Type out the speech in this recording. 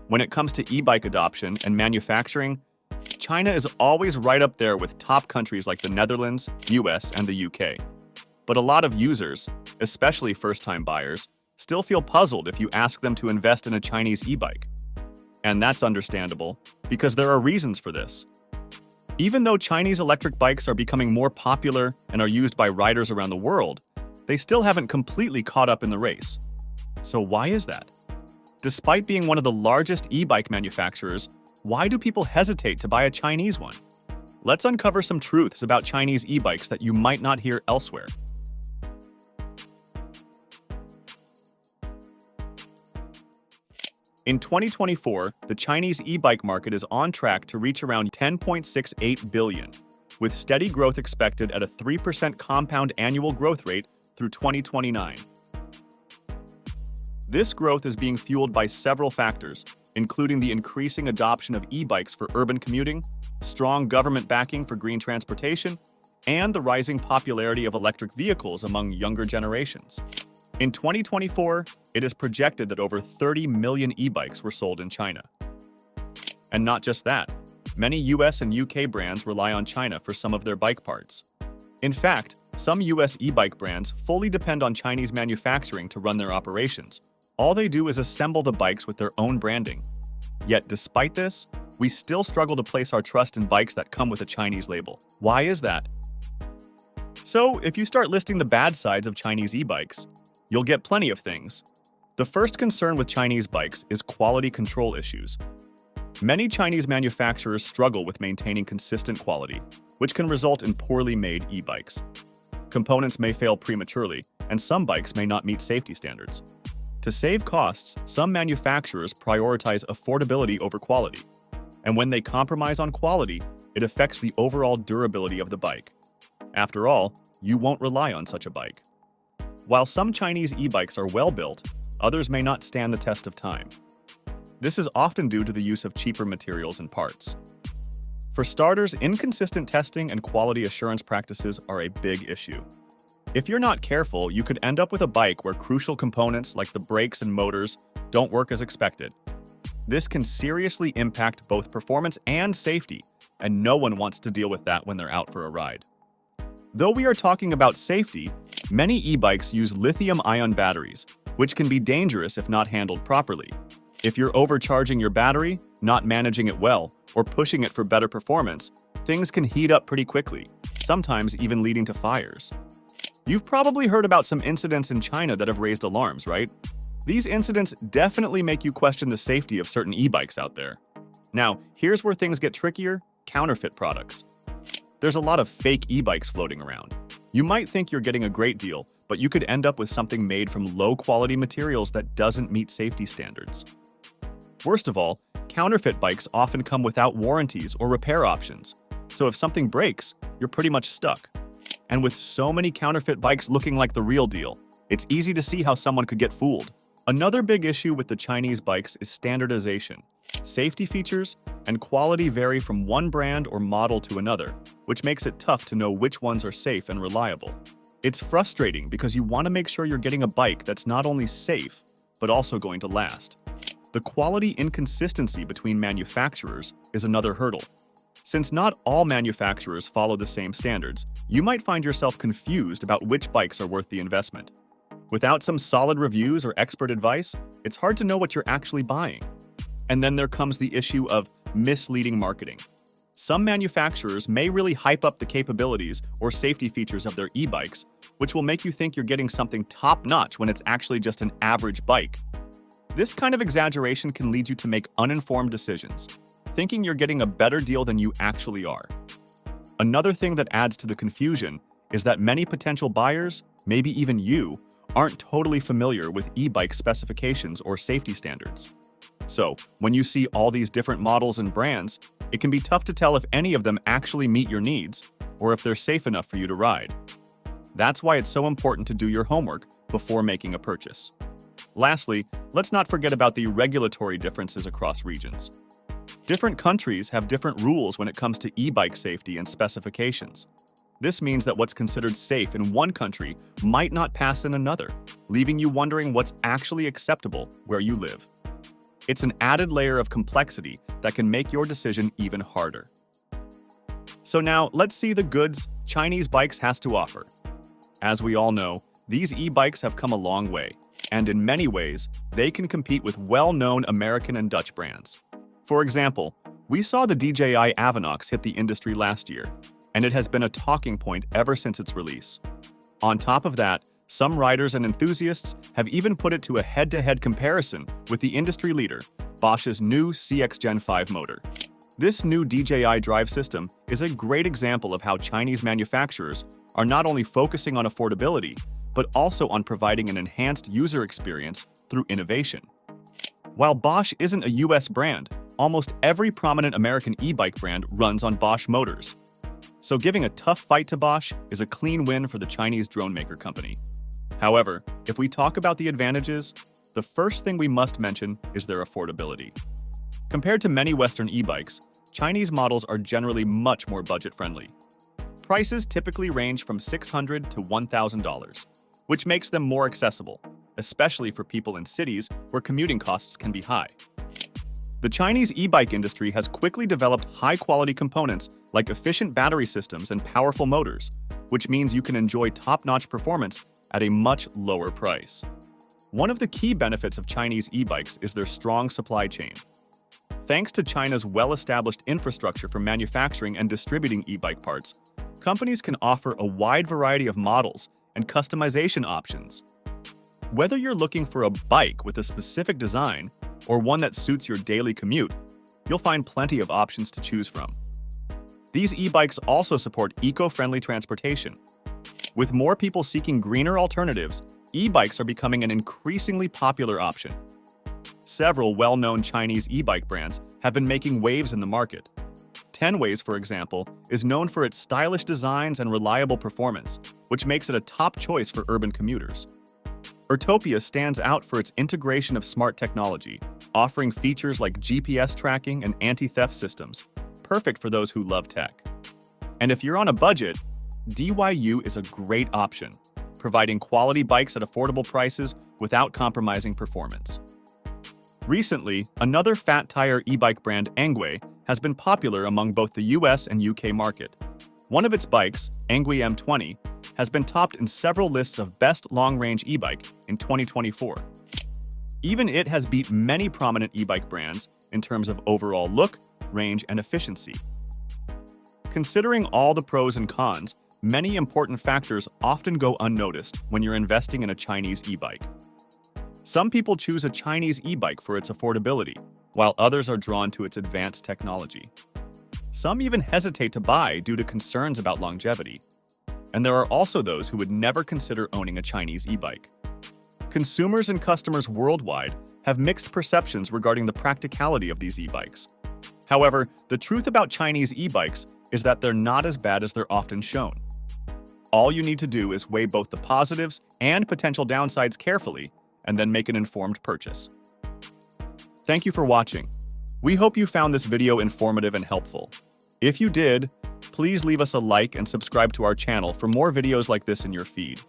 When it comes to e-bike adoption and manufacturing, China is always right up there with top countries like the Netherlands, US, and the UK. But a lot of users, especially first-time buyers, still feel puzzled if you ask them to invest in a Chinese e-bike. And that's understandable, because there are reasons for this. Even though Chinese electric bikes are becoming more popular and are used by riders around the world, they still haven't completely caught up in the race. So why is that? Despite being one of the largest e-bike manufacturers, why do people hesitate to buy a Chinese one? Let's uncover some truths about Chinese e-bikes that you might not hear elsewhere. In 2024, the Chinese e-bike market is on track to reach around 10.68 billion, with steady growth expected at a 3% compound annual growth rate through 2029. This growth is being fueled by several factors, including the increasing adoption of e-bikes for urban commuting, strong government backing for green transportation, and the rising popularity of electric vehicles among younger generations. In 2024, it is projected that over 30 million e-bikes were sold in China. And not just that, many US and UK brands rely on China for some of their bike parts. In fact, some US e-bike brands fully depend on Chinese manufacturing to run their operations. All they do is assemble the bikes with their own branding. Yet despite this, we still struggle to place our trust in bikes that come with a Chinese label. Why is that? So, if you start listing the bad sides of Chinese e-bikes, you'll get plenty of things. The first concern with Chinese bikes is quality control issues. Many Chinese manufacturers struggle with maintaining consistent quality, which can result in poorly made e-bikes. Components may fail prematurely, and some bikes may not meet safety standards. To save costs, some manufacturers prioritize affordability over quality. And when they compromise on quality, it affects the overall durability of the bike. After all, you won't rely on such a bike. While some Chinese e-bikes are well-built, others may not stand the test of time. This is often due to the use of cheaper materials and parts. For starters, inconsistent testing and quality assurance practices are a big issue. If you're not careful, you could end up with a bike where crucial components like the brakes and motors don't work as expected. This can seriously impact both performance and safety, and no one wants to deal with that when they're out for a ride. Though we are talking about safety, many e-bikes use lithium-ion batteries, which can be dangerous if not handled properly. If you're overcharging your battery, not managing it well, or pushing it for better performance, things can heat up pretty quickly, sometimes even leading to fires. You've probably heard about some incidents in China that have raised alarms, right? These incidents definitely make you question the safety of certain e-bikes out there. Now, here's where things get trickier: counterfeit products. There's a lot of fake e-bikes floating around. You might think you're getting a great deal, but you could end up with something made from low-quality materials that doesn't meet safety standards. Worst of all, counterfeit bikes often come without warranties or repair options, so if something breaks, you're pretty much stuck. And with so many counterfeit bikes looking like the real deal, it's easy to see how someone could get fooled. Another big issue with the Chinese bikes is standardization. Safety features and quality vary from one brand or model to another, which makes it tough to know which ones are safe and reliable. It's frustrating because you want to make sure you're getting a bike that's not only safe, but also going to last. The quality inconsistency between manufacturers is another hurdle. Since not all manufacturers follow the same standards, you might find yourself confused about which bikes are worth the investment. Without some solid reviews or expert advice, it's hard to know what you're actually buying. And then there comes the issue of misleading marketing. Some manufacturers may really hype up the capabilities or safety features of their e-bikes, which will make you think you're getting something top-notch when it's actually just an average bike. This kind of exaggeration can lead you to make uninformed decisions, thinking you're getting a better deal than you actually are. Another thing that adds to the confusion is that many potential buyers, maybe even you, aren't totally familiar with e-bike specifications or safety standards. So, when you see all these different models and brands, it can be tough to tell if any of them actually meet your needs or if they're safe enough for you to ride. That's why it's so important to do your homework before making a purchase. Lastly, let's not forget about the regulatory differences across regions. Different countries have different rules when it comes to e-bike safety and specifications. This means that what's considered safe in one country might not pass in another, leaving you wondering what's actually acceptable where you live. It's an added layer of complexity that can make your decision even harder. So now, let's see the goods Chinese bikes has to offer. As we all know, these e-bikes have come a long way, and in many ways, they can compete with well-known American and Dutch brands. For example, we saw the DJI Avinox hit the industry last year, and it has been a talking point ever since its release. On top of that, some riders and enthusiasts have even put it to a head-to-head comparison with the industry leader, Bosch's new CX Gen 5 motor. This new DJI drive system is a great example of how Chinese manufacturers are not only focusing on affordability, but also on providing an enhanced user experience through innovation. While Bosch isn't a US brand, almost every prominent American e-bike brand runs on Bosch motors. So giving a tough fight to Bosch is a clean win for the Chinese drone maker company. However, if we talk about the advantages, the first thing we must mention is their affordability. Compared to many Western e-bikes, Chinese models are generally much more budget-friendly. Prices typically range from $600 to $1,000, which makes them more accessible, especially for people in cities where commuting costs can be high. The Chinese e-bike industry has quickly developed high-quality components like efficient battery systems and powerful motors, which means you can enjoy top-notch performance at a much lower price. One of the key benefits of Chinese e-bikes is their strong supply chain. Thanks to China's well-established infrastructure for manufacturing and distributing e-bike parts, companies can offer a wide variety of models and customization options. Whether you're looking for a bike with a specific design or one that suits your daily commute, you'll find plenty of options to choose from. These e-bikes also support eco-friendly transportation. With more people seeking greener alternatives, e-bikes are becoming an increasingly popular option. Several well-known Chinese e-bike brands have been making waves in the market. Tenways, for example, is known for its stylish designs and reliable performance, which makes it a top choice for urban commuters. Urtopia stands out for its integration of smart technology, offering features like GPS tracking and anti-theft systems, perfect for those who love tech. And if you're on a budget, DYU is a great option, providing quality bikes at affordable prices without compromising performance. Recently, another fat tire e-bike brand, ENGWE, has been popular among both the US and UK market. One of its bikes, ENGWE M20, has been topped in several lists of best long-range e-bike in 2024. Even it has beat many prominent e-bike brands in terms of overall look, range, and efficiency. Considering all the pros and cons, many important factors often go unnoticed when you're investing in a Chinese e-bike. Some people choose a Chinese e-bike for its affordability, while others are drawn to its advanced technology. Some even hesitate to buy due to concerns about longevity. And there are also those who would never consider owning a Chinese e-bike. Consumers and customers worldwide have mixed perceptions regarding the practicality of these e-bikes. However, the truth about Chinese e-bikes is that they're not as bad as they're often shown. All you need to do is weigh both the positives and potential downsides carefully, and then make an informed purchase. Thank you for watching. We hope you found this video informative and helpful. If you did, please leave us a like and subscribe to our channel for more videos like this in your feed.